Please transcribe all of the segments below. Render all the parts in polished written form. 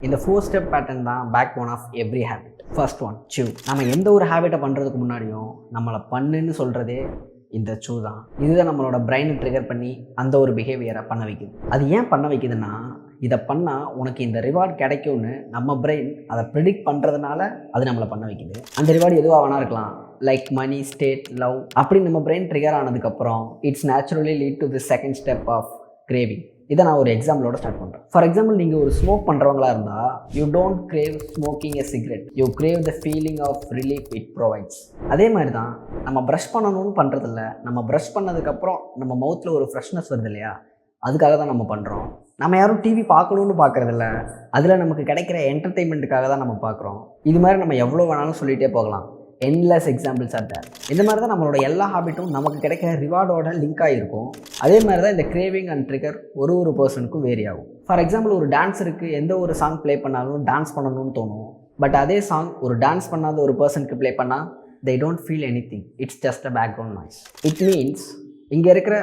இந்த 4 step pattern தான் backbone of every habit. First one, cue. நம்ம எந்த ஒரு ஹேபிட்டை பண்ணுறதுக்கு முன்னாடியும் நம்மளை பண்ணுன்னு சொல்கிறதே இந்த சூ தான். இதுதான் நம்மளோட பிரெயினை ட்ரிகர் பண்ணி அந்த ஒரு பிஹேவியரை பண்ண வைக்குது. அது ஏன் பண்ண வைக்குதுன்னா, இதை பண்ணால் உனக்கு இந்த ரிவார்ட் கிடைக்கும்னு நம்ம பிரெயின் அதை ப்ரிடிக்ட் பண்ணுறதுனால அது நம்மளை பண்ண வைக்குது. அந்த ரிவார்டு எதுவாக வேணா இருக்கலாம், லைக் மணி, ஸ்டேட், லவ். அப்படி நம்ம பிரெயின் ட்ரிகர் ஆனதுக்கப்புறம் it's naturally lead to the second step of craving. இதை நான் ஒரு எக்ஸாம்பிளோட ஸ்டார்ட் பண்ணுறேன். ஃபார் எக்ஸாம்பிள், நீங்கள் ஒரு ஸ்மோக் பண்ணுறவங்களா இருந்தால் you don't crave smoking a cigarette, you crave the feeling of relief it provides. அதே மாதிரி தான் நம்ம ப்ரஷ் பண்ணணும்னு பண்ணுறதில்ல, நம்ம ப்ரஷ் பண்ணதுக்கப்புறம் நம்ம மவுத்தில் ஒரு ஃப்ரெஷ்னஸ் வருது இல்லையா, அதுக்காக தான் நம்ம பண்ணுறோம். நம்ம யாரும் டிவி பார்க்கணுன்னு பார்க்குறதில்ல, அதில் நமக்கு கிடைக்கிற என்டர்டெயின்மெண்ட்டுக்காக தான் நம்ம பார்க்குறோம். இது மாதிரி நம்ம எவ்வளோ வேணாலும் சொல்லிகிட்டே போகலாம். Endless examples are there. இந்த மாதிரி தான் நம்மளோட எல்லா ஹாபிட்டும் நமக்கு கிடைக்கிற ரிவார்டோட லிங்க் ஆகிருக்கும். அதே மாதிரி தான் இந்த கிரேவிங் அண்ட் ட்ரிகர் ஒரு பர்சனுக்கும் வேரி ஆகும். ஃபார் எக்ஸாம்பிள், ஒரு டான்ஸருக்கு எந்த ஒரு சாங் ப்ளே பண்ணாலும் டான்ஸ் பண்ணணும்னு தோணும். பட் அதே சாங் ஒரு டான்ஸ் பண்ணாத ஒரு பர்சனுக்கு ப்ளே பண்ணால் they don't feel anything, it's just a background noise. It means இங்கே இருக்கிற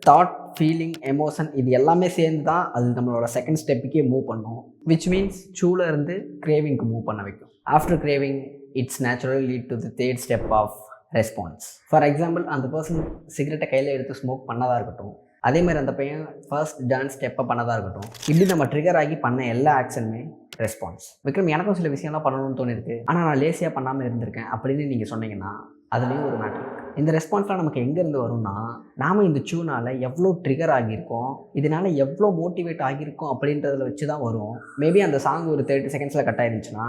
தாட், ஃபீலிங், எமோஷன் இது எல்லாமே சேர்ந்து தான் அது நம்மளோட செகண்ட் ஸ்டெப்புக்கே மூவ் பண்ணும். விச் மீன்ஸ் சூல இருந்து கிரேவிங்க்கு மூவ் பண்ண வைக்கும். After craving it's naturally lead to the third step of response. For example, அந்த பர்சன் சிகரெட்டை கையில் எடுத்து ஸ்மோக் பண்ணதாக இருக்கட்டும், அதே மாதிரி அந்த பையன் ஃபர்ஸ்ட் டான்ஸ் ஸ்டெப்பை பண்ணதாக இருக்கட்டும், இப்படி நம்ம ட்ரிகர் ஆகி பண்ண எல்லா ஆக்ஷனுமே ரெஸ்பான்ஸ். விக்ரம், எனக்கும் சில விஷயம்லாம் பண்ணணும்னு தோணிருக்கு, ஆனால் நான் லேசியாக பண்ணாமல் இருந்திருக்கேன் அப்படின்னு நீங்கள் சொன்னீங்கன்னா அதுலேயும் ஒரு மேட்டர். இந்த ரெஸ்பான்ஸ்லாம் நமக்கு எங்கேருந்து வரும்னா, நாம் இந்த சூனால் எவ்வளோ ட்ரிகர் ஆகியிருக்கோம், இதனால் எவ்வளோ மோட்டிவேட் ஆகியிருக்கோம் அப்படின்றதில் வச்சு தான் வரும். மேபி அந்த சாங் ஒரு 30 செகண்ட்ஸில் கட் ஆயிருந்துச்சுன்னா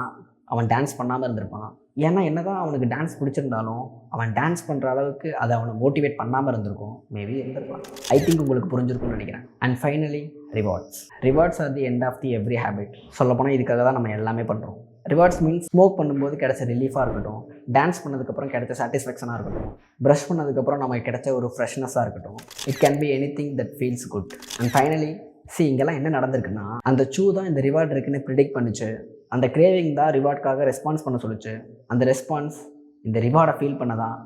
அவன் டான்ஸ் பண்ணாமல் இருந்திருப்பான். ஏன்னா என்ன தான் அவனுக்கு டான்ஸ் பிடிச்சிருந்தாலும் அவன் டான்ஸ் பண்ணுற அளவுக்கு அதை அவனை மோட்டிவேட் பண்ணாமல் இருந்திருக்கும். மேபி இருந்திருக்கலாம். ஐ திங்க் உங்களுக்கு புரிஞ்சிருக்கும்னு நினைக்கிறேன். And finally, rewards are the end of the every habit. சொல்லப்போனால் இதுக்காக தான் நம்ம எல்லாமே பண்ணுறோம். ரிவார்ட்ஸ் மீன்ஸ் ஸ்மோக் பண்ணும்போது கிடைச்ச ரிலீஃபாக இருக்கட்டும், டான்ஸ் பண்ணதுக்கப்புறம் கிடைச்ச சாட்டிஸ்ஃபேக்ஷனாக இருக்கட்டும், ப்ரஷ் பண்ணதுக்கப்புறம் நமக்கு கிடைச்ச ஒரு ஃப்ரெஷ்னஸாக இருக்கட்டும். It can be any thing that feels good. And finally, இங்கெல்லாம் என்ன நடந்திருக்குன்னா, அந்த சூ தான் இந்த ரிவார்டு இருக்குன்னு ப்ரிடிக்ட் பண்ணிச்சு, அந்த கிரேவிங் தான் ரிவார்டுக்காக ரெஸ்பான்ஸ் பண்ண சொல்லிச்சு, அந்த ரெஸ்பான்ஸ் இந்த ரிவார்டை ஃபீல் பண்ண தான்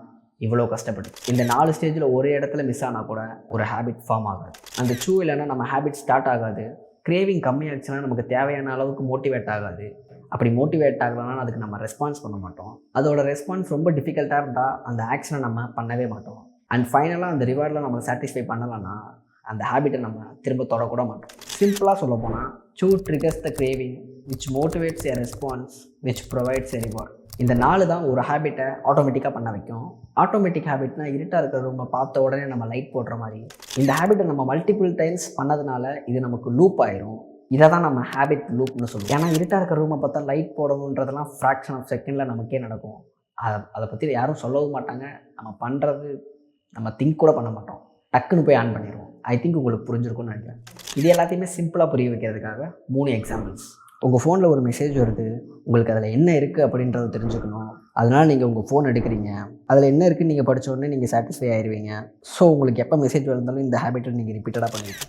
இவ்வளோ கஷ்டப்பட்டு. இந்த 4 ஸ்டேஜில் ஒரே இடத்துல மிஸ் ஆனால் கூட ஒரு ஹேபிட் ஃபார்ம் ஆகாது. அந்த சூ இல்லைன்னா நம்ம ஹேபிட் ஸ்டார்ட் ஆகாது. கிரேவிங் கம்மியாச்சுன்னா நமக்கு தேவையான அளவுக்கு மோட்டிவேட் ஆகாது. அப்படி மோட்டிவேட் ஆகலைன்னா அதுக்கு நம்ம ரெஸ்பான்ஸ் பண்ண மாட்டோம். அதோட ரெஸ்பான்ஸ் ரொம்ப டிஃபிகல்ட்டாக இருந்தால் அந்த ஆக்ஷனை நம்ம பண்ணவே மாட்டோம். அண்ட் ஃபைனலாக அந்த ரிவார்டில் நம்ம சாட்டிஸ்ஃபை பண்ணலைன்னா அந்த ஹேபிட்டை நம்ம திரும்ப தொடக்கூட மாட்டோம். சிம்பிளாக சொல்ல போனால், சூ triggers the craving which motivates a response which provides a reward. இந்த 4 தான் ஒரு ஹேபிட்டை ஆட்டோமேட்டிக்காக பண்ண வைக்கும். ஆட்டோமேட்டிக் ஹேபிட்னா இருட்டாக இருக்கிற ரூமை பார்த்த உடனே நம்ம லைட் போடுற மாதிரி. இந்த ஹேபிட்டை நம்ம மல்டிபிள் டைம்ஸ் பண்ணதுனால இது நமக்கு லூப் ஆயிரும். இதை தான் நம்ம ஹேபிட் லூப்னு சொல்லுவோம். ஏன்னா இருட்டாக இருக்கிற ரூமை பார்த்தா லைட் போடணுன்றதெல்லாம் ஃப்ராக்ஷன் ஆஃப் செகண்டில் நமக்கே நடக்கும். அதை பற்றி யாரும் சொல்லவும் மாட்டாங்க. நம்ம பண்ணுறது நம்ம திங்க் கூட பண்ண மாட்டோம், டக்குன்னு போய் ஆன் பண்ணிடுவோம். ஐ திங்க் உங்களுக்கு புரிஞ்சிருக்கும்னு நினைக்கிறேன். இது எல்லாத்தையுமே சிம்பிளாக புரிய வைக்கிறதுக்காக 3 எக்ஸாம்பிள்ஸ். உங்கள் ஃபோனில் ஒரு மெசேஜ் வருது, உங்களுக்கு அதில் என்ன இருக்குது அப்படின்றத தெரிஞ்சுக்கணும். அதனால் நீங்கள் உங்கள் ஃபோன் எடுக்கிறீங்க, அதில் என்ன இருக்குதுன்னு நீங்கள் படித்த உடனே நீங்கள் சாட்டிஸ்ஃபை ஆயிடுவீங்க. ஸோ உங்களுக்கு எப்போ மெசேஜ் வந்தாலும் இந்த ஹேபிட்டை நீங்கள் ரிப்பீட்டடாக பண்ணுவீங்க.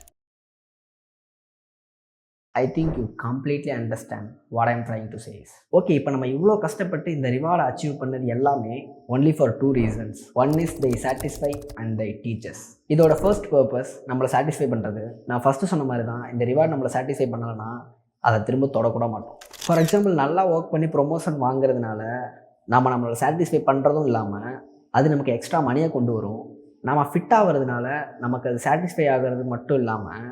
I think you completely understand what I'm trying to say. Okay, இப்போ நம்ம இவ்வளோ கஷ்டப்பட்டு இந்த ரிவார்டை அச்சீவ் பண்ணது எல்லாமே only for 2 reasons. One is they satisfy and they teach us. இதோட ஃபர்ஸ்ட் பர்பஸ் நம்மளை சாட்டிஸ்ஃபை பண்ணுறது. நான் ஃபஸ்ட்டு சொன்ன மாதிரி தான், இந்த ரிவார்டு நம்மளை சாட்டிஸ்ஃபை பண்ணலைன்னா அதை திரும்ப தொடக்கூட மாட்டோம். ஃபார் எக்ஸாம்பிள், நல்லா ஒர்க் பண்ணி ப்ரொமோஷன் வாங்குறதுனால நம்மளை சாட்டிஸ்ஃபை பண்ணுறதும் இல்லாமல் அது நமக்கு எக்ஸ்ட்ரா மணியை கொண்டு வரும். நம்ம ஃபிட் ஆகிறதுனால நமக்கு அது சாட்டிஸ்ஃபை ஆகிறது மட்டும் இல்லாமல்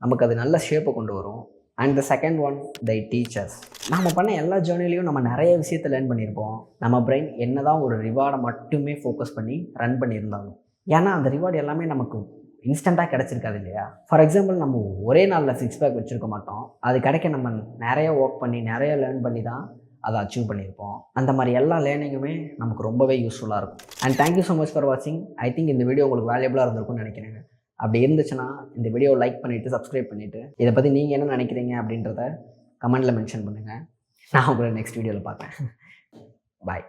நமக்கு அது நல்ல ஷேப்பை கொண்டு வரும். And the second one, they teach us. நம்ம பண்ண எல்லா ஜேர்னிலையும் நம்ம நிறைய விஷயத்தை லேர்ன் பண்ணியிருப்போம். நம்ம பிரெயின் என்ன தான் ஒரு ரிவார்டை மட்டுமே ஃபோக்கஸ் பண்ணி ரன் பண்ணியிருந்தாலும், ஏன்னா அந்த ரிவார்டு எல்லாமே நமக்கு இன்ஸ்டண்ட்டாக கிடச்சிருக்காது இல்லையா. ஃபார் எக்ஸாம்பிள், நம்ம ஒரே நாளில் 6 பேக் வச்சுருக்க மாட்டோம். அது கிடைக்க நம்ம நிறைய ஒர்க் பண்ணி நிறைய லேர்ன் பண்ணி தான் அதை அச்சீவ் பண்ணியிருப்போம். அந்த மாதிரி எல்லா லேர்னிங்குமே நமக்கு ரொம்பவே யூஸ்ஃபுல்லாக இருக்கும். And thank you so much for வாட்சிங். ஐ திங்க் இந்த வீடியோ உங்களுக்கு வேல்யூபிளாக இருந்திருக்கும்னு நினைக்கிறேன். அப்படி இருந்துச்சுன்னா இந்த வீடியோவை லைக் பண்ணிவிட்டு சப்ஸ்கிரைப் பண்ணிவிட்டு இதை பற்றி நீங்கள் என்ன நினைக்கிறீங்க அப்படின்றத கமெண்ட்டில் மென்ஷன் பண்ணுங்கள். நான் உங்களை நெக்ஸ்ட் வீடியோவில் பார்க்குறேன். பாய்.